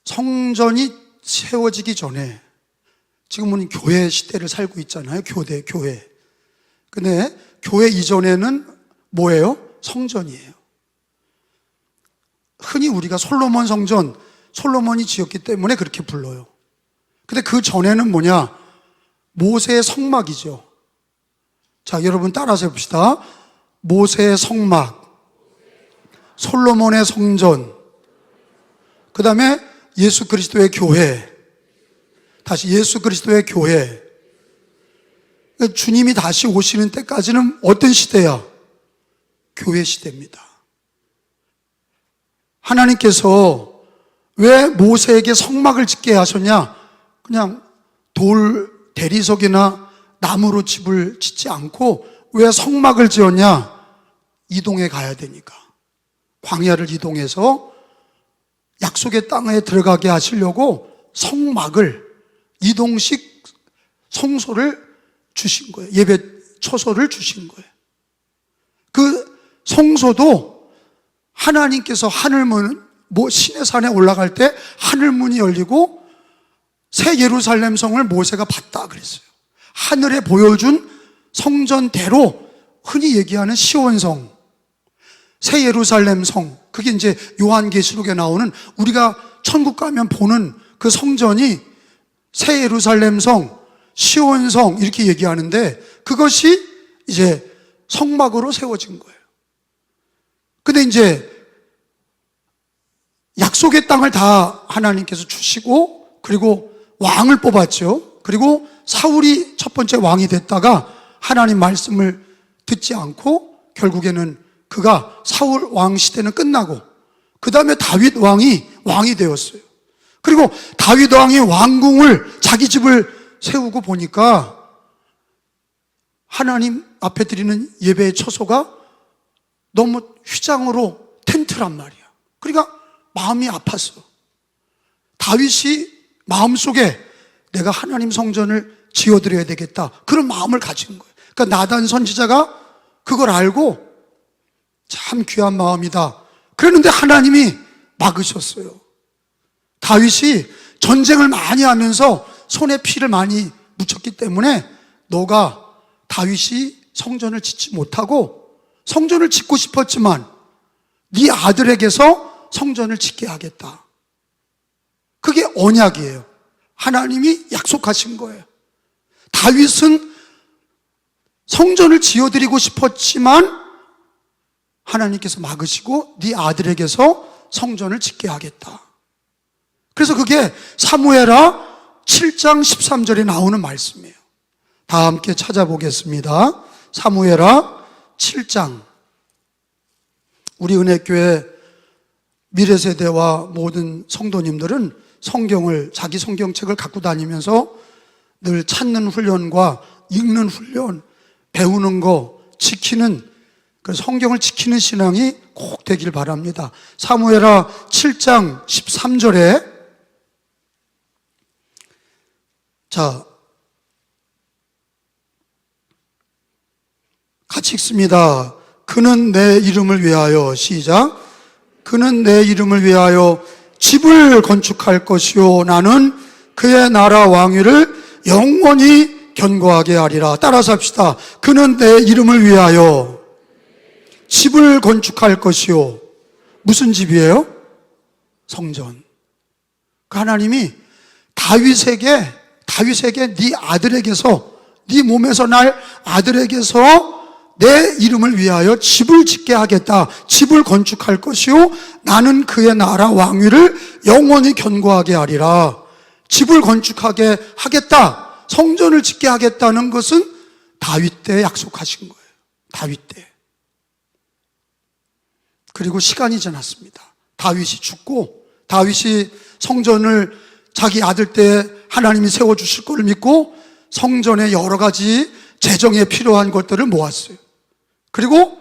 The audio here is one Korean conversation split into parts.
성전이 세워지기 전에, 지금은 교회 시대를 살고 있잖아요. 교회. 근데 교회 이전에는 뭐예요? 성전이에요. 흔히 우리가 솔로몬 성전, 솔로몬이 지었기 때문에 그렇게 불러요. 근데 그 전에는 뭐냐? 모세의 성막이죠. 자, 여러분 따라서 해봅시다. 모세의 성막, 솔로몬의 성전, 그 다음에 예수 그리스도의 교회, 다시 예수 그리스도의 교회. 주님이 다시 오시는 때까지는 어떤 시대야? 교회 시대입니다. 하나님께서 왜 모세에게 성막을 짓게 하셨냐? 그냥 돌 대리석이나 나무로 집을 짓지 않고 왜 성막을 지었냐? 이동해 가야 되니까. 광야를 이동해서 약속의 땅에 들어가게 하시려고 성막을, 이동식 성소를 주신 거예요. 예배 처소를 주신 거예요. 그 성소도 하나님께서 하늘문, 시내 산에 올라갈 때 하늘문이 열리고 새 예루살렘 성을 모세가 봤다 그랬어요. 하늘에 보여준 성전대로 흔히 얘기하는 시온성, 새 예루살렘 성, 그게 이제 요한계시록에 나오는, 우리가 천국 가면 보는 그 성전이 새 예루살렘 성, 시온성 이렇게 얘기하는데, 그것이 이제 성막으로 세워진 거예요. 근데 이제 약속의 땅을 다 하나님께서 주시고, 그리고 왕을 뽑았죠. 그리고 사울이 첫 번째 왕이 됐다가 하나님 말씀을 듣지 않고 결국에는 그가, 사울 왕 시대는 끝나고 그 다음에 다윗 왕이 되었어요. 그리고 다윗 왕이 왕궁을, 자기 집을 세우고 보니까 하나님 앞에 드리는 예배의 처소가 너무 휘장으로 텐트란 말이야. 그러니까 마음이 아팠어. 다윗이 마음속에 내가 하나님 성전을 지어드려야 되겠다, 그런 마음을 가진 거예요. 그러니까 나단 선지자가 그걸 알고 참 귀한 마음이다 그랬는데 하나님이 막으셨어요. 다윗이 전쟁을 많이 하면서 손에 피를 많이 묻혔기 때문에 너가, 다윗이 성전을 짓지 못하고, 성전을 짓고 싶었지만 네 아들에게서 성전을 짓게 하겠다. 그게 언약이에요. 하나님이 약속하신 거예요. 다윗은 성전을 지어드리고 싶었지만 하나님께서 막으시고 네 아들에게서 성전을 짓게 하겠다. 그래서 그게 사무엘하 7장 13절에 나오는 말씀이에요. 다 함께 찾아보겠습니다. 사무엘하 7장. 우리 은혜교회 미래세대와 모든 성도님들은 성경을, 자기 성경책을 갖고 다니면서 늘 찾는 훈련과 읽는 훈련, 배우는 거, 지키는, 그 성경을 지키는 신앙이 꼭 되길 바랍니다. 사무엘하 7장 13절에, 자, 같이 읽습니다. 그는 내 이름을 위하여, 시작. 그는 내 이름을 위하여 집을 건축할 것이요 나는 그의 나라 왕위를 영원히 견고하게 하리라. 따라서 합시다. 그는 내 이름을 위하여 집을 건축할 것이요. 무슨 집이에요? 성전. 그 하나님이 다윗에게 네 아들에게서, 네 몸에서 날 아들에게서 내 이름을 위하여 집을 짓게 하겠다. 집을 건축할 것이요 나는 그의 나라 왕위를 영원히 견고하게 하리라. 집을 건축하게 하겠다, 성전을 짓게 하겠다는 것은 다윗 때 약속하신 거예요. 다윗 때. 그리고 시간이 지났습니다. 다윗이 죽고, 다윗이 성전을 자기 아들 때 하나님이 세워주실 걸 믿고 성전에 여러 가지 재정에 필요한 것들을 모았어요. 그리고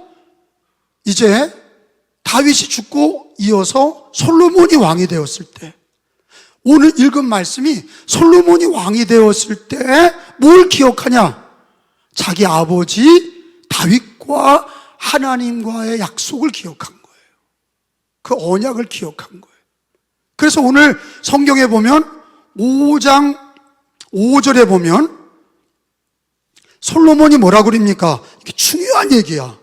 이제 다윗이 죽고 이어서 솔로몬이 왕이 되었을 때, 오늘 읽은 말씀이 솔로몬이 왕이 되었을 때 뭘 기억하냐? 자기 아버지 다윗과 하나님과의 약속을 기억한 거예요. 그 언약을 기억한 거예요. 그래서 오늘 성경에 보면 5장 5절에 보면 솔로몬이 뭐라고 그럽니까? 이게 중요한 얘기야.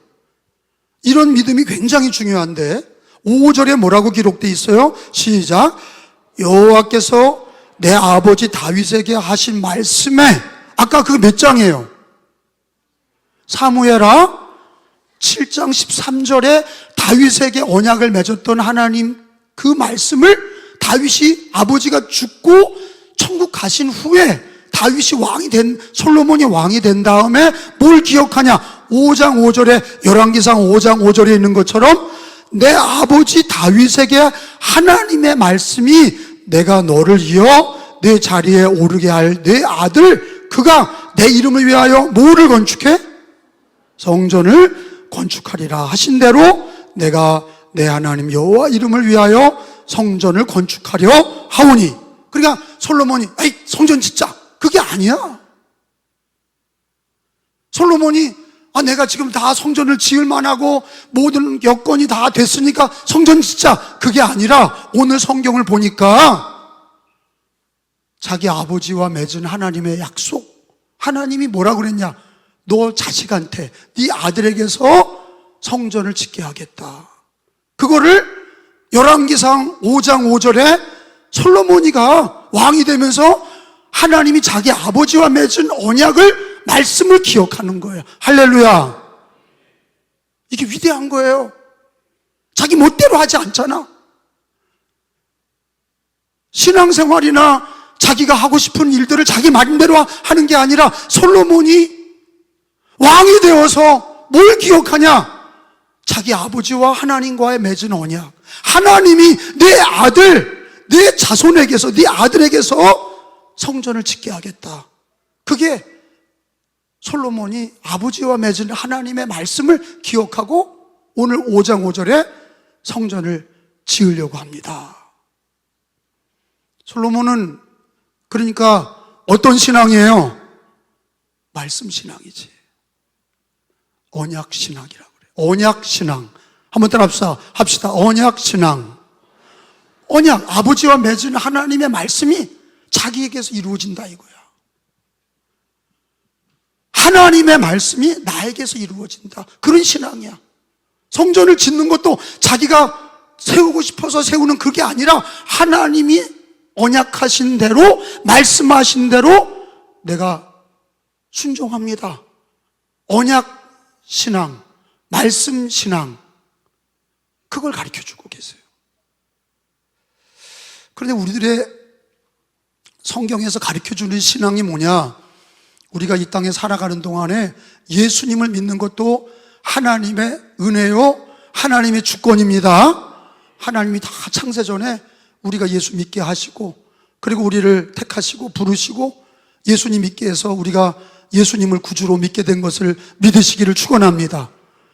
이런 믿음이 굉장히 중요한데 5절에 뭐라고 기록되어 있어요? 시작. 여호와께서 내 아버지 다윗에게 하신 말씀에, 아까 그 몇 장이에요? 사무엘하 7장 13절에 다윗에게 언약을 맺었던 하나님 그 말씀을 다윗이, 아버지가 죽고 천국 가신 후에 다윗이 왕이 된, 솔로몬이 왕이 된 다음에 뭘 기억하냐? 5장 5절에, 열왕기상 5장 5절에 있는 것처럼 내 아버지 다윗에게 하나님의 말씀이 내가 너를 이어 내 자리에 오르게 할 내 아들, 그가 내 이름을 위하여 뭐를 건축해? 성전을 건축하리라 하신 대로 내가 내 하나님 여호와 이름을 위하여 성전을 건축하려 하오니. 그러니까 솔로몬이 에이 성전 짓자, 그게 아니야. 솔로몬이 내가 지금 다 성전을 지을 만하고 모든 여건이 다 됐으니까 성전 짓자, 그게 아니라 오늘 성경을 보니까 자기 아버지와 맺은 하나님의 약속, 하나님이 뭐라고 그랬냐? 너 자식한테, 네 아들에게서 성전을 짓게 하겠다. 그거를 열왕기상 5장 5절에 솔로몬이가 왕이 되면서 하나님이 자기 아버지와 맺은 언약을, 말씀을 기억하는 거예요. 할렐루야. 이게 위대한 거예요. 자기 멋대로 하지 않잖아. 신앙생활이나 자기가 하고 싶은 일들을 자기 마음대로 하는 게 아니라 솔로몬이 왕이 되어서 뭘 기억하냐? 자기 아버지와 하나님과의 맺은 언약. 하나님이 내 아들, 내 자손에게서, 네 아들에게서 성전을 짓게 하겠다. 그게 솔로몬이 아버지와 맺은 하나님의 말씀을 기억하고 오늘 5장 5절에 성전을 지으려고 합니다. 솔로몬은 그러니까 어떤 신앙이에요? 말씀 신앙이지. 언약 신앙이라고 그래요. 언약 신앙. 한번 따라 합시다. 언약 신앙. 언약, 아버지와 맺은 하나님의 말씀이 자기에게서 이루어진다 이거야. 하나님의 말씀이 나에게서 이루어진다. 그런 신앙이야. 성전을 짓는 것도 자기가 세우고 싶어서 세우는 그게 아니라 하나님이 언약하신 대로, 말씀하신 대로 내가 순종합니다. 언약 신앙, 말씀 신앙, 그걸 가르쳐주고 계세요. 그런데 우리들의 성경에서 가르쳐주는 신앙이 뭐냐? 우리가 이 땅에 살아가는 동안에 예수님을 믿는 것도 하나님의 은혜요, 하나님의 주권입니다. 하나님이 다 창세전에 우리가 예수 믿게 하시고, 그리고 우리를 택하시고 부르시고 예수님 믿게 해서 우리가 예수님을 구주로 믿게 된 것을 믿으시기를 축원합니다.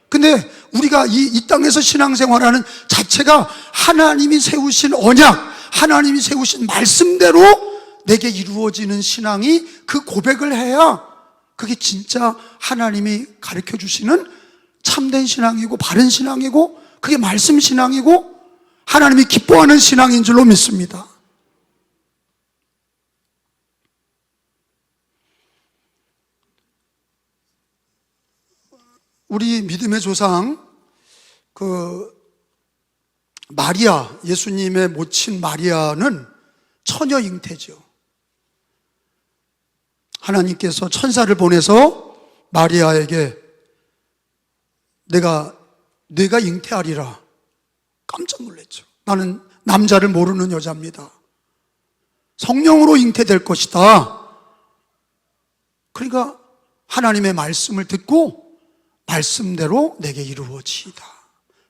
근데 우리가 이 땅에서 신앙생활하는 자체가 하나님이 세우신 언약, 하나님이 세우신 말씀대로 내게 이루어지는 신앙이, 그 고백을 해야 그게 진짜 하나님이 가르쳐 주시는 참된 신앙이고 바른 신앙이고 그게 말씀 신앙이고 하나님이 기뻐하는 신앙인 줄로 믿습니다. 우리 믿음의 조상 마리아, 예수님의 모친 마리아는 처녀 잉태죠. 하나님께서 천사를 보내서 마리아에게 내가 잉태하리라. 깜짝 놀랐죠. 나는 남자를 모르는 여자입니다. 성령으로 잉태될 것이다. 그러니까 하나님의 말씀을 듣고 말씀대로 내게 이루어지이다.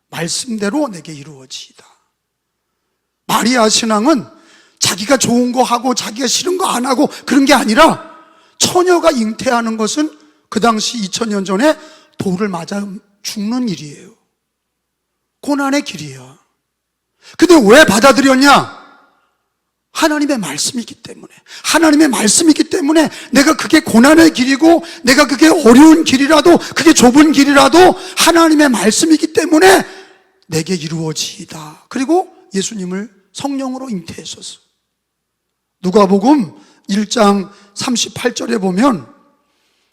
말씀대로 내게 이루어지이다. 마리아 신앙은 자기가 좋은 거 하고 자기가 싫은 거 안 하고 그런 게 아니라 처녀가 잉태하는 것은 그 당시 2000년 전에 돌을 맞아 죽는 일이에요. 고난의 길이야. 근데 왜 받아들였냐? 하나님의 말씀이기 때문에. 하나님의 말씀이기 때문에 내가 그게 고난의 길이고 내가 그게 어려운 길이라도 그게 좁은 길이라도 하나님의 말씀이기 때문에 내게 이루어지이다. 그리고 예수님을 성령으로 잉태했었어. 누가복음 1장 38절에 보면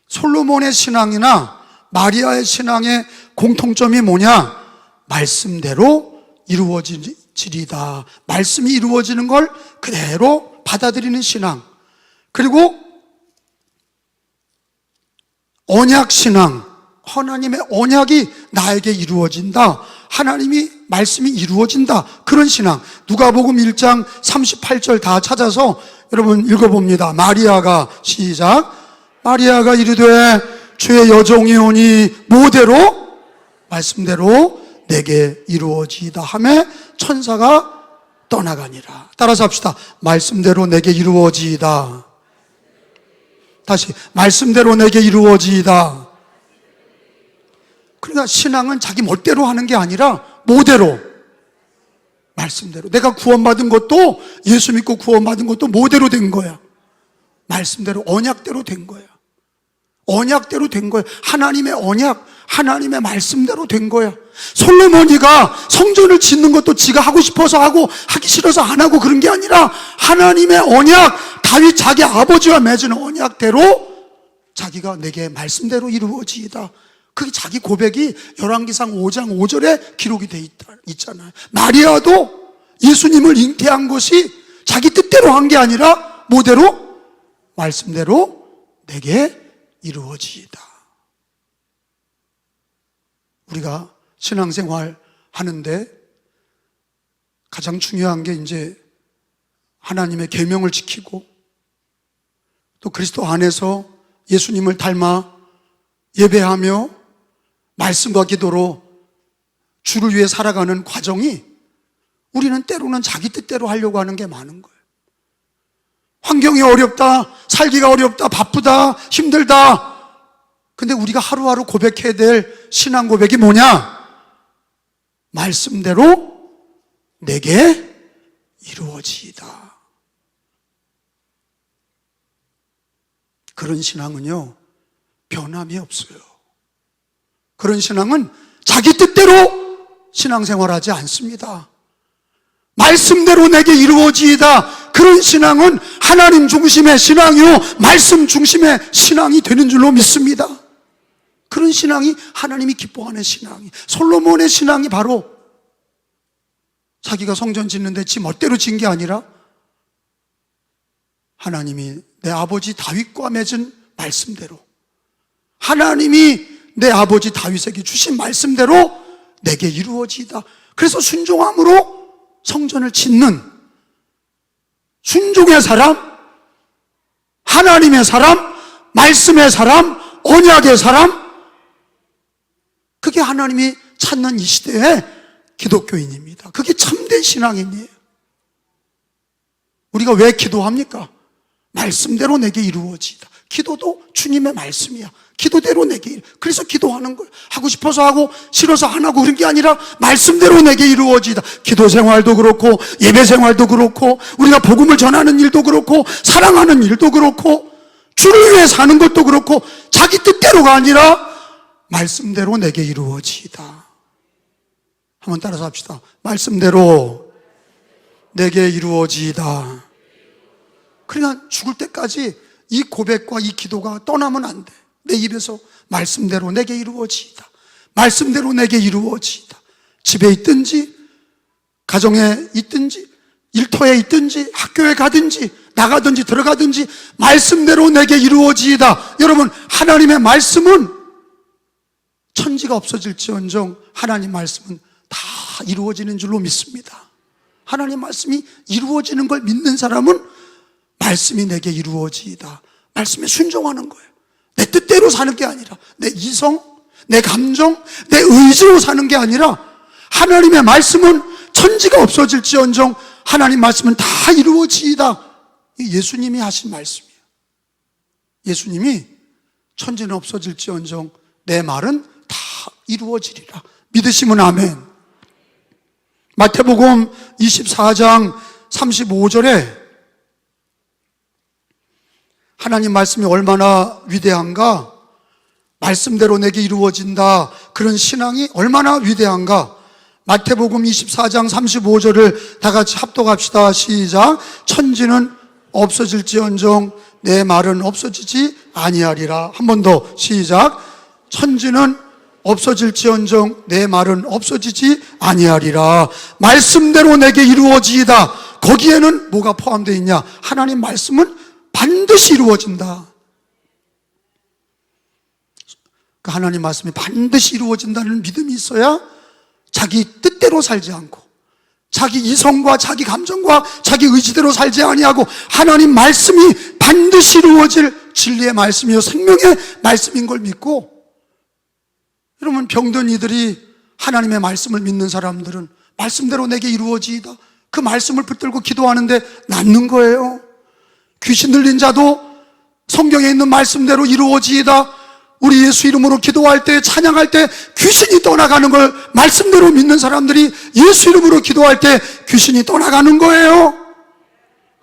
솔로몬의 신앙이나 마리아의 신앙의 공통점이 뭐냐? 말씀대로 이루어지리다. 말씀이 이루어지는 걸 그대로 받아들이는 신앙. 그리고 언약 신앙. 하나님의 언약이 나에게 이루어진다. 하나님이 말씀이 이루어진다. 그런 신앙. 누가복음 1장 38절 다 찾아서 여러분 읽어봅니다. 마리아가 시작. 마리아가 이르되 주의 여종이오니 모대로 말씀대로 내게 이루어지이다 하매 천사가 떠나가니라. 따라서 합시다. 말씀대로 내게 이루어지이다. 다시 말씀대로 내게 이루어지이다. 그러니까 신앙은 자기 멋대로 하는 게 아니라 모대로, 말씀대로. 내가 구원받은 것도, 예수 믿고 구원받은 것도 모대로 된 거야. 말씀대로, 언약대로 된 거야. 언약대로 된 거야. 하나님의 언약, 하나님의 말씀대로 된 거야. 솔로몬이가 성전을 짓는 것도 지가 하고 싶어서 하고 하기 싫어서 안 하고 그런 게 아니라 하나님의 언약, 다윗 자기 아버지와 맺은 언약대로 자기가 내게 말씀대로 이루어지이다. 그게 자기 고백이 열왕기상 5장 5절에 기록이 돼 있잖아요. 마리아도 예수님을 잉태한 것이 자기 뜻대로 한 게 아니라 뭐대로? 말씀대로 내게 이루어지이다. 우리가 신앙생활 하는데 가장 중요한 게 이제 하나님의 계명을 지키고 또 그리스도 안에서 예수님을 닮아 예배하며 말씀과 기도로 주를 위해 살아가는 과정이 우리는 때로는 자기 뜻대로 하려고 하는 게 많은 거예요. 환경이 어렵다, 살기가 어렵다, 바쁘다, 힘들다. 근데 우리가 하루하루 고백해야 될 신앙 고백이 뭐냐? 말씀대로 내게 이루어지이다. 그런 신앙은요, 변함이 없어요. 그런 신앙은 자기 뜻대로 신앙생활하지 않습니다. 말씀대로 내게 이루어지이다. 그런 신앙은 하나님 중심의 신앙이요, 말씀 중심의 신앙이 되는 줄로 믿습니다. 그런 신앙이 하나님이 기뻐하는 신앙이, 솔로몬의 신앙이 바로 자기가 성전 짓는데 지 멋대로 진 게 아니라 하나님이 내 아버지 다윗과 맺은 말씀대로, 하나님이 내 아버지 다윗에게 주신 말씀대로 내게 이루어지이다. 그래서 순종함으로 성전을 짓는 순종의 사람, 하나님의 사람, 말씀의 사람, 언약의 사람, 그게 하나님이 찾는 이 시대의 기독교인입니다. 그게 참된 신앙인이에요. 우리가 왜 기도합니까? 말씀대로 내게 이루어지이다. 기도도 주님의 말씀이야. 기도대로 내게, 그래서 기도하는 거예요. 하고 싶어서 하고 싫어서 안 하고 그런 게 아니라 말씀대로 내게 이루어지다. 기도 생활도 그렇고 예배 생활도 그렇고 우리가 복음을 전하는 일도 그렇고 사랑하는 일도 그렇고 주를 위해 사는 것도 그렇고 자기 뜻대로가 아니라 말씀대로 내게 이루어지다. 한번 따라서 합시다. 말씀대로 내게 이루어지다. 그러니까 죽을 때까지 이 고백과 이 기도가 떠나면 안 돼. 내 입에서 말씀대로 내게 이루어지이다. 말씀대로 내게 이루어지이다. 집에 있든지 가정에 있든지 일터에 있든지 학교에 가든지 나가든지 들어가든지 말씀대로 내게 이루어지이다. 여러분, 하나님의 말씀은 천지가 없어질지언정 하나님 말씀은 다 이루어지는 줄로 믿습니다. 하나님 말씀이 이루어지는 걸 믿는 사람은 말씀이 내게 이루어지이다. 말씀에 순종하는 거예요. 내 뜻대로 사는 게 아니라 내 이성, 내 감정, 내 의지로 사는 게 아니라 하나님의 말씀은 천지가 없어질지언정 하나님 말씀은 다 이루어지이다. 예수님이 하신 말씀이에요. 예수님이 천지는 없어질지언정 내 말은 다 이루어지리라. 믿으시면 아멘. 마태복음 24장 35절에 하나님 말씀이 얼마나 위대한가, 말씀대로 내게 이루어진다, 그런 신앙이 얼마나 위대한가. 마태복음 24장 35절을 다 같이 합독합시다. 시작. 천지는 없어질지언정 내 말은 없어지지 아니하리라. 한 번 더. 시작. 천지는 없어질지언정 내 말은 없어지지 아니하리라. 말씀대로 내게 이루어지이다. 거기에는 뭐가 포함되어 있냐? 하나님 말씀은 반드시 이루어진다. 그 하나님 말씀이 반드시 이루어진다는 믿음이 있어야 자기 뜻대로 살지 않고 자기 이성과 자기 감정과 자기 의지대로 살지 아니하고 하나님 말씀이 반드시 이루어질 진리의 말씀이요 생명의 말씀인 걸 믿고, 여러분 병든 이들이 하나님의 말씀을 믿는 사람들은 말씀대로 내게 이루어지이다, 그 말씀을 붙들고 기도하는데 낫는 거예요. 귀신 들린 자도 성경에 있는 말씀대로 이루어지이다, 우리 예수 이름으로 기도할 때 찬양할 때 귀신이 떠나가는 걸 말씀대로 믿는 사람들이 예수 이름으로 기도할 때 귀신이 떠나가는 거예요.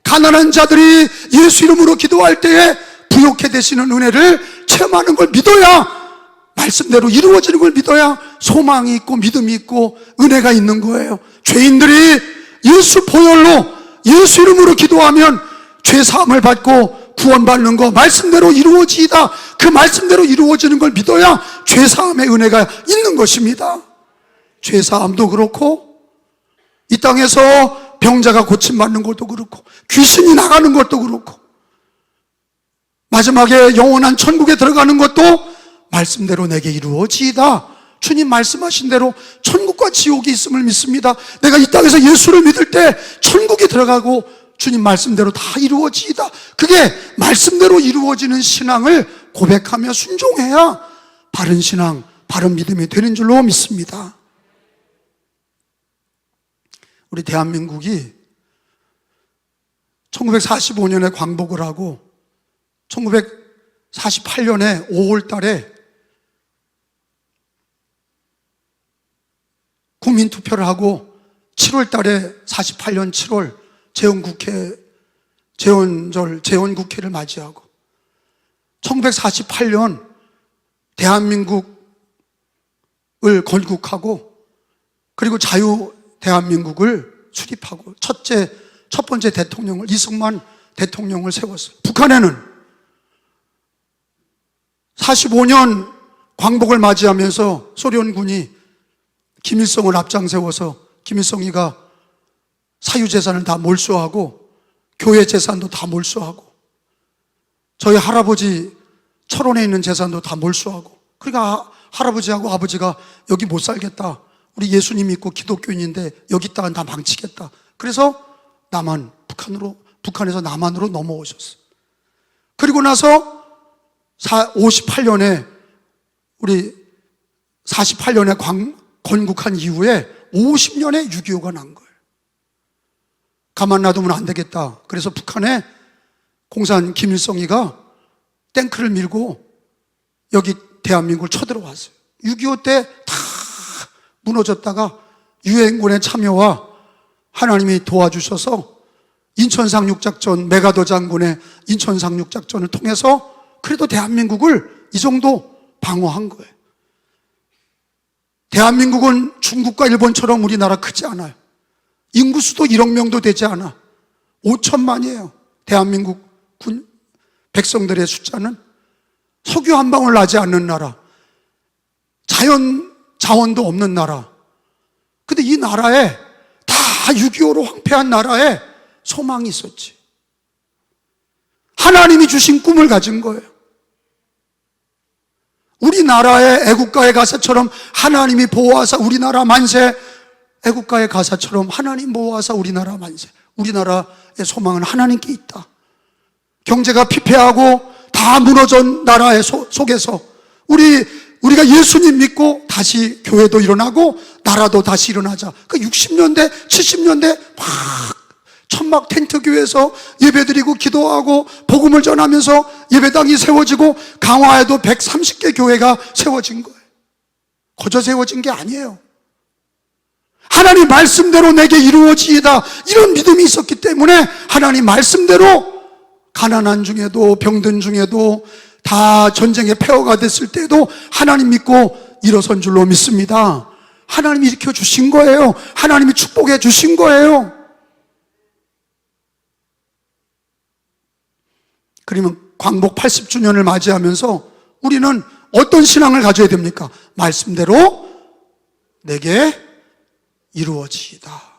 가난한 자들이 예수 이름으로 기도할 때에 부욕해 되시는 은혜를 체험하는 걸 믿어야, 말씀대로 이루어지는 걸 믿어야 소망이 있고 믿음이 있고 은혜가 있는 거예요. 죄인들이 예수 보혈로 예수 이름으로 기도하면 죄 사함을 받고 구원받는 거 말씀대로 이루어지이다, 그 말씀대로 이루어지는 걸 믿어야 죄 사함의 은혜가 있는 것입니다. 죄 사함도 그렇고 이 땅에서 병자가 고침받는 것도 그렇고 귀신이 나가는 것도 그렇고 마지막에 영원한 천국에 들어가는 것도 말씀대로 내게 이루어지이다. 주님 말씀하신 대로 천국과 지옥이 있음을 믿습니다. 내가 이 땅에서 예수를 믿을 때 천국에 들어가고 주님 말씀대로 다 이루어지이다. 그게 말씀대로 이루어지는 신앙을 고백하며 순종해야 바른 신앙, 바른 믿음이 되는 줄로 믿습니다. 우리 대한민국이 1945년에 광복을 하고 1948년에 5월 달에 국민투표를 하고 7월 달에 48년 7월 재헌국회를 맞이하고 1948년 대한민국을 건국하고 그리고 자유 대한민국을 수립하고 첫 번째 대통령을 이승만 대통령을 세웠어요. 북한에는 45년 광복을 맞이하면서 소련군이 김일성을 앞장세워서 김일성이가 사유재산을 다 몰수하고 교회 재산도 다 몰수하고 저희 할아버지 철원에 있는 재산도 다 몰수하고, 그러니까 할아버지하고 아버지가 여기 못 살겠다, 우리 예수님 믿고 기독교인인데 여기 있다간 다 망치겠다, 그래서 북한에서 남한으로 넘어오셨어요. 그리고 나서 58년에 우리 48년에 건국한 이후에 50년에 6.25가 난 거예요. 가만 놔두면 안 되겠다. 그래서 북한에 공산 김일성이가 탱크를 밀고 여기 대한민국을 쳐들어왔어요. 6.25 때 다 무너졌다가 유엔군의 참여와 하나님이 도와주셔서 인천상륙작전, 메가더 장군의 인천상륙작전을 통해서 그래도 대한민국을 이 정도 방어한 거예요. 대한민국은 중국과 일본처럼 우리나라 크지 않아요. 인구수도 1억 명도 되지 않아. 5천만이에요. 대한민국 백성들의 숫자는. 석유 한 방울 나지 않는 나라, 자원도 없는 나라. 근데 이 나라에 다 6.25로 황폐한 나라에 소망이 있었지. 하나님이 주신 꿈을 가진 거예요. 우리나라의 애국가의 가사처럼 하나님이 보호하사 우리나라 만세, 애국가의 가사처럼 하나님 보호하사 우리나라 만세. 우리나라의 소망은 하나님께 있다. 경제가 피폐하고 다 무너진 나라의 속에서 우리가 예수님 믿고 다시 교회도 일어나고 나라도 다시 일어나자. 그 60년대 70년대 막 천막 텐트 교회에서 예배드리고 기도하고 복음을 전하면서 예배당이 세워지고 강화에도 130개 교회가 세워진 거예요. 거저 세워진 게 아니에요. 하나님 말씀대로 내게 이루어지이다, 이런 믿음이 있었기 때문에 하나님 말씀대로 가난한 중에도 병든 중에도 다 전쟁의 폐허가 됐을 때도 하나님 믿고 일어선 줄로 믿습니다. 하나님이 일으켜 주신 거예요. 하나님이 축복해 주신 거예요. 그러면 광복 80주년을 맞이하면서 우리는 어떤 신앙을 가져야 됩니까? 말씀대로 내게 이루어지이다.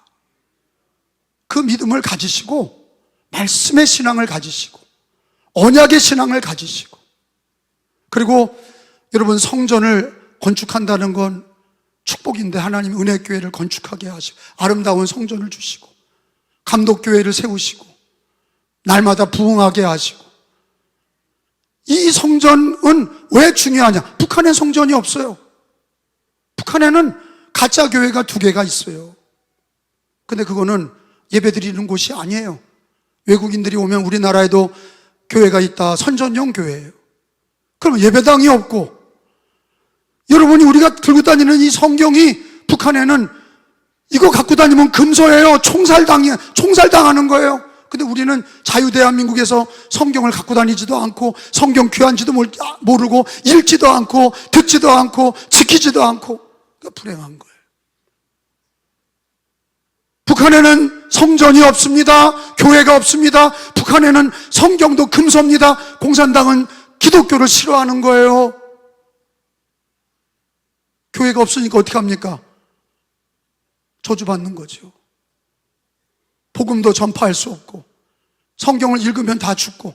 그 믿음을 가지시고 말씀의 신앙을 가지시고 언약의 신앙을 가지시고, 그리고 여러분, 성전을 건축한다는 건 축복인데 하나님 은혜교회를 건축하게 하시고 아름다운 성전을 주시고 감독교회를 세우시고 날마다 부흥하게 하시고, 이 성전은 왜 중요하냐? 북한에 성전이 없어요. 북한에는 가짜 교회가 2개가 있어요. 근데 그거는 예배드리는 곳이 아니에요. 외국인들이 오면 우리나라에도 교회가 있다, 선전용 교회예요. 그럼 예배당이 없고, 여러분이 우리가 들고 다니는 이 성경이 북한에는 이거 갖고 다니면 금소예요. 총살당하는 거예요. 근데 우리는 자유대한민국에서 성경을 갖고 다니지도 않고 성경 귀한지도 모르고 읽지도 않고 듣지도 않고 지키지도 않고, 그러니까 불행한 거예요. 북한에는 성전이 없습니다. 교회가 없습니다. 북한에는 성경도 금소입니다. 공산당은 기독교를 싫어하는 거예요. 교회가 없으니까 어떻게 합니까? 저주받는 거죠. 복음도 전파할 수 없고 성경을 읽으면 다 죽고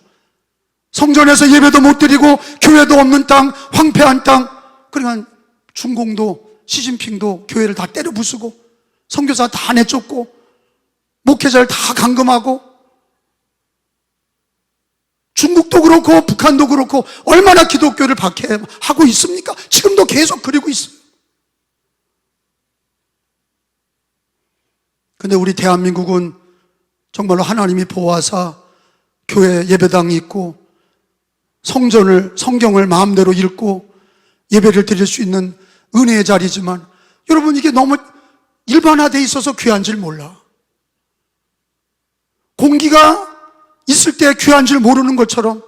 성전에서 예배도 못 드리고 교회도 없는 땅, 황폐한 땅. 그러니까 중공도 시진핑도 교회를 다 때려 부수고 선교사 다 내쫓고 목회자를 다 감금하고, 중국도 그렇고 북한도 그렇고 얼마나 기독교를 박해하고 있습니까? 지금도 계속 그리고 있어요. 근데 우리 대한민국은 정말로 하나님이 보호하사 교회 예배당이 있고 성경을 마음대로 읽고 예배를 드릴 수 있는 은혜의 자리지만, 여러분, 이게 너무 일반화되어 있어서 귀한 줄 몰라. 공기가 있을 때 귀한 줄 모르는 것처럼,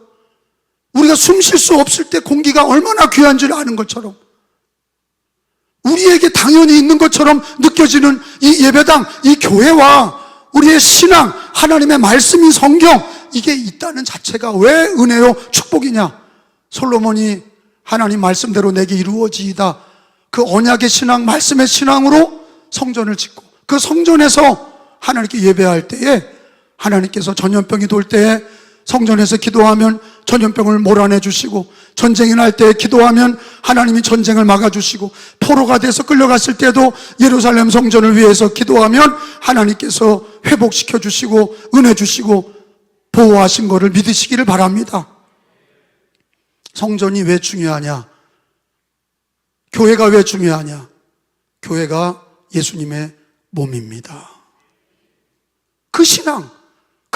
우리가 숨 쉴 수 없을 때 공기가 얼마나 귀한 줄 아는 것처럼, 우리에게 당연히 있는 것처럼 느껴지는 이 예배당, 이 교회와 우리의 신앙, 하나님의 말씀인 성경, 이게 있다는 자체가 왜 은혜요 축복이냐? 솔로몬이 하나님 말씀대로 내게 이루어지이다, 그 언약의 신앙, 말씀의 신앙으로 성전을 짓고 그 성전에서 하나님께 예배할 때에 하나님께서 전염병이 돌 때에 성전에서 기도하면 전염병을 몰아내 주시고, 전쟁이 날 때 기도하면 하나님이 전쟁을 막아주시고, 포로가 돼서 끌려갔을 때도 예루살렘 성전을 위해서 기도하면 하나님께서 회복시켜 주시고 은혜 주시고 보호하신 것을 믿으시기를 바랍니다. 성전이 왜 중요하냐? 교회가 왜 중요하냐? 교회가 예수님의 몸입니다. 그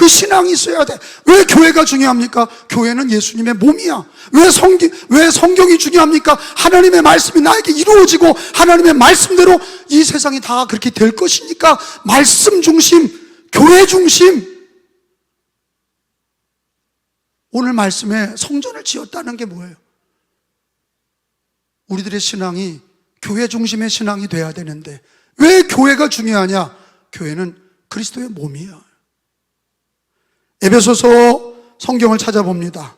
신앙이 있어야 돼. 왜 교회가 중요합니까? 교회는 예수님의 몸이야. 왜 성경이 중요합니까? 하나님의 말씀이 나에게 이루어지고 하나님의 말씀대로 이 세상이 다 그렇게 될 것이니까 말씀 중심, 교회 중심. 오늘 말씀에 성전을 지었다는 게 뭐예요? 우리들의 신앙이 교회 중심의 신앙이 돼야 되는데 왜 교회가 중요하냐? 교회는 그리스도의 몸이야. 에베소서 성경을 찾아봅니다.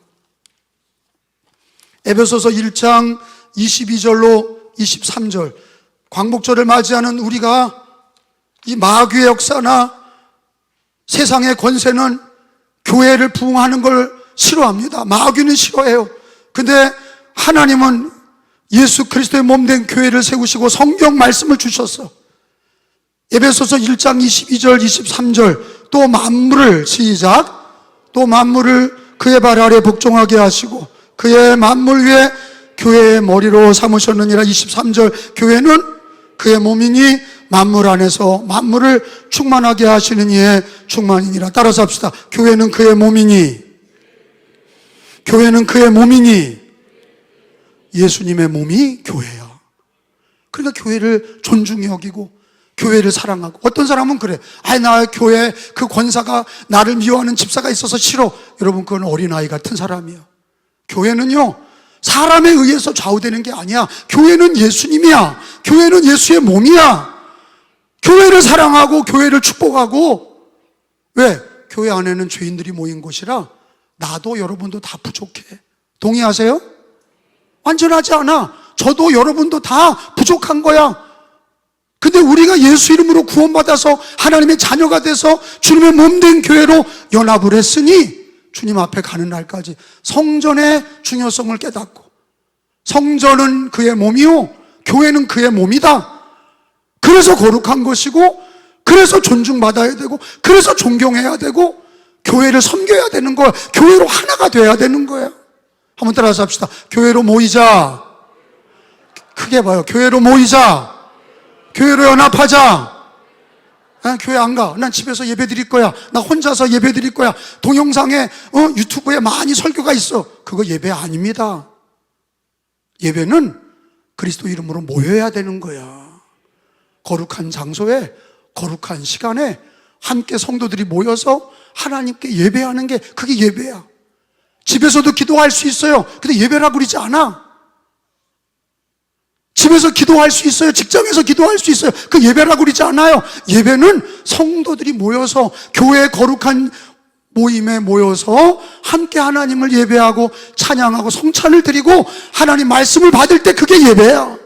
에베소서 1장 22절로 23절, 광복절을 맞이하는 우리가 이 마귀의 역사나 세상의 권세는 교회를 부흥하는 걸 싫어합니다. 마귀는 싫어해요. 근데 하나님은 예수 그리스도의 몸된 교회를 세우시고 성경 말씀을 주셨어. 에베소서 1장 22절 23절, 또 만물을 또 만물을 그의 발 아래 복종하게 하시고 그의 만물 위에 교회의 머리로 삼으셨느니라. 23절, 교회는 그의 몸이니 만물 안에서 만물을 충만하게 하시는 이의 충만이니라. 따라서 합시다. 교회는 그의 몸이니, 교회는 그의 몸이니, 예수님의 몸이 교회야. 그러니까 교회를 존중히 여기고 교회를 사랑하고, 어떤 사람은 그래. 나 교회 그 권사가 나를 미워하는 집사가 있어서 싫어. 여러분, 그건 어린아이 같은 사람이야. 교회는요, 사람에 의해서 좌우되는 게 아니야. 교회는 예수님이야. 교회는 예수의 몸이야. 교회를 사랑하고 교회를 축복하고. 왜? 교회 안에는 죄인들이 모인 곳이라 나도 여러분도 다 부족해. 동의하세요? 완전하지 않아. 저도 여러분도 다 부족한 거야. 근데 우리가 예수 이름으로 구원받아서 하나님의 자녀가 돼서 주님의 몸된 교회로 연합을 했으니 주님 앞에 가는 날까지 성전의 중요성을 깨닫고, 성전은 그의 몸이요 교회는 그의 몸이다. 그래서 거룩한 것이고, 그래서 존중받아야 되고, 그래서 존경해야 되고, 교회를 섬겨야 되는 거야. 교회로 하나가 돼야 되는 거야. 한번 따라서 합시다. 교회로 모이자. 크게 봐요. 교회로 모이자. 교회로 연합하자. 교회 안 가. 난 집에서 예배 드릴 거야. 나 혼자서 예배 드릴 거야. 동영상에 유튜브에 많이 설교가 있어. 그거 예배 아닙니다. 예배는 그리스도 이름으로 모여야 되는 거야. 거룩한 장소에, 거룩한 시간에 함께 성도들이 모여서 하나님께 예배하는 게 그게 예배야. 집에서도 기도할 수 있어요. 근데 예배라고 그러지 않아. 집에서 기도할 수 있어요. 직장에서 기도할 수 있어요. 그 예배라고 그러지 않아요. 예배는 성도들이 모여서 교회의 거룩한 모임에 모여서 함께 하나님을 예배하고 찬양하고 성찬을 드리고 하나님 말씀을 받을 때 그게 예배야.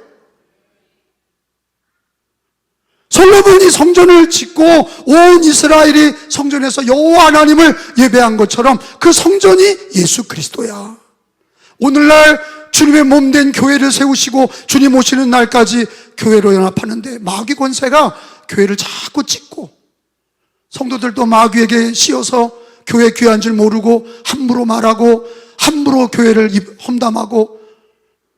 솔로몬이 성전을 짓고 온 이스라엘이 성전에서 여호와 하나님을 예배한 것처럼 그 성전이 예수 그리스도야. 오늘날 주님의 몸된 교회를 세우시고 주님 오시는 날까지 교회로 연합하는데 마귀 권세가 교회를 자꾸 찢고, 성도들도 마귀에게 씌어서 교회 귀한 줄 모르고 함부로 말하고 함부로 교회를 험담하고,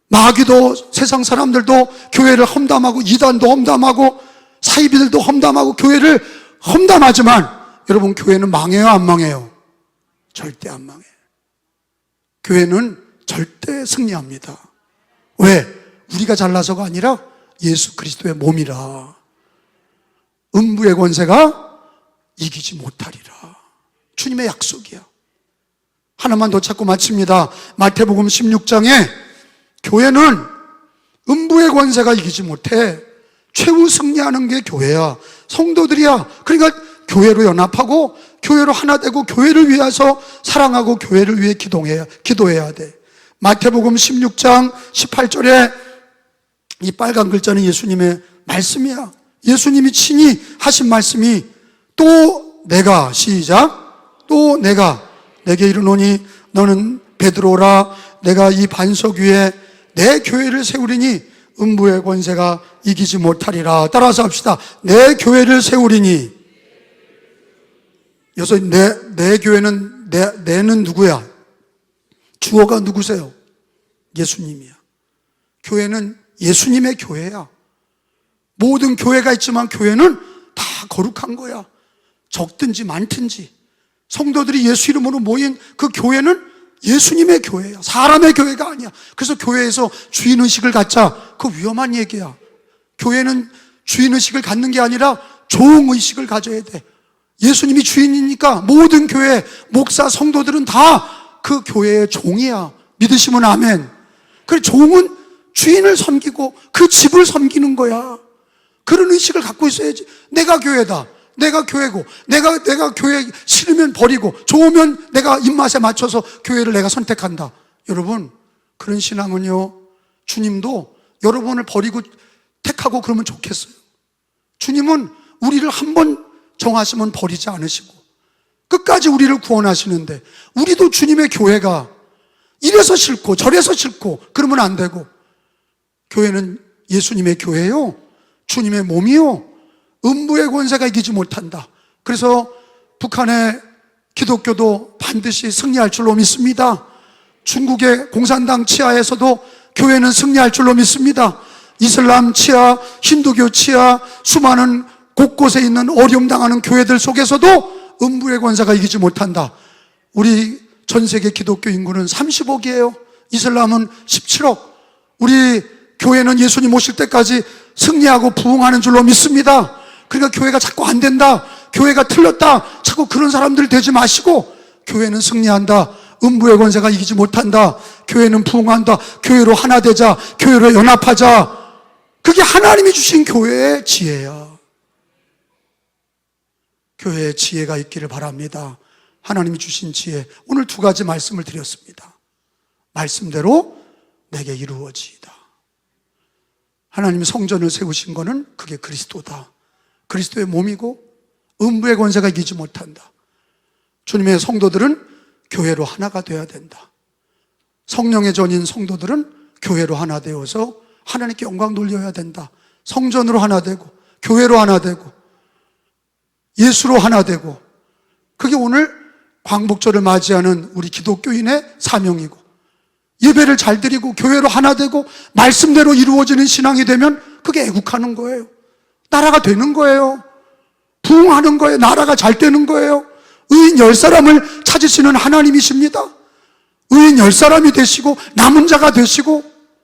마귀도 세상 사람들도 교회를 험담하고 이단도 험담하고 사이비들도 험담하고 교회를 험담하지만 여러분, 교회는 망해요 안 망해요? 절대 안 망해요. 교회는 절대 승리합니다. 왜? 우리가 잘나서가 아니라 예수 그리스도의 몸이라. 음부의 권세가 이기지 못하리라. 주님의 약속이야. 하나만 더 찾고 마칩니다. 마태복음 16장에 교회는 음부의 권세가 이기지 못해. 최후 승리하는 게 교회야. 성도들이야. 그러니까 교회로 연합하고 교회로 하나 되고 교회를 위해서 사랑하고 교회를 위해 기도해야 돼. 마태복음 16장 18절에 이 빨간 글자는 예수님의 말씀이야. 예수님이 친히 하신 말씀이 또 내가, 시작, 또 내가 내게 이르노니 너는 베드로라. 내가 이 반석 위에 내 교회를 세우리니 음부의 권세가 이기지 못하리라. 따라서 합시다. 내 교회를 세우리니. 여기서 내 교회는 내는 누구야? 주어가 누구세요? 예수님이야. 교회는 예수님의 교회야. 모든 교회가 있지만 교회는 다 거룩한 거야. 적든지 많든지 성도들이 예수 이름으로 모인 그 교회는 예수님의 교회야. 사람의 교회가 아니야. 그래서 교회에서 주인의식을 갖자. 그거 위험한 얘기야. 교회는 주인의식을 갖는 게 아니라 종의식을 가져야 돼. 예수님이 주인이니까 모든 교회 목사 성도들은 다 그 교회의 종이야. 믿으시면 아멘. 그래, 종은 주인을 섬기고 그 집을 섬기는 거야. 그런 의식을 갖고 있어야지. 내가 교회다. 내가 교회고, 내가 교회 싫으면 버리고, 좋으면 내가 입맛에 맞춰서 교회를 내가 선택한다. 여러분, 그런 신앙은요, 주님도 여러분을 버리고 택하고 그러면 좋겠어요. 주님은 우리를 한 번 정하시면 버리지 않으시고 끝까지 우리를 구원하시는데, 우리도 주님의 교회가 이래서 싫고 저래서 싫고 그러면 안 되고, 교회는 예수님의 교회요, 주님의 몸이요, 음부의 권세가 이기지 못한다. 그래서 북한의 기독교도 반드시 승리할 줄로 믿습니다. 중국의 공산당 치하에서도 교회는 승리할 줄로 믿습니다. 이슬람 치하, 힌두교 치하, 수많은 곳곳에 있는 어려움 당하는 교회들 속에서도 음부의 권세가 이기지 못한다. 우리 전 세계 기독교 인구는 30억이에요. 이슬람은 17억. 우리 교회는 예수님 오실 때까지 승리하고 부흥하는 줄로 믿습니다. 그러니까 교회가 자꾸 안 된다, 교회가 틀렸다, 자꾸 그런 사람들 되지 마시고 교회는 승리한다. 음부의 권세가 이기지 못한다. 교회는 부흥한다. 교회로 하나 되자. 교회로 연합하자. 그게 하나님이 주신 교회의 지혜야. 교회의 지혜가 있기를 바랍니다. 하나님이 주신 지혜, 오늘 두 가지 말씀을 드렸습니다. 말씀대로 내게 이루어지이다. 하나님이 성전을 세우신 거는 그게 그리스도다. 그리스도의 몸이고 음부의 권세가 이기지 못한다. 주님의 성도들은 교회로 하나가 되어야 된다. 성령의 전인 성도들은 교회로 하나 되어서 하나님께 영광 돌려야 된다. 성전으로 하나 되고 교회로 하나 되고 예수로 하나 되고, 그게 오늘 광복절을 맞이하는 우리 기독교인의 사명이고, 예배를 잘 드리고 교회로 하나 되고 말씀대로 이루어지는 신앙이 되면 그게 애국하는 거예요. 나라가 되는 거예요. 부흥하는 거예요. 나라가 잘 되는 거예요. 의인 10사람을 찾으시는 하나님이십니다. 의인 10사람이 되시고 남은 자가 되시고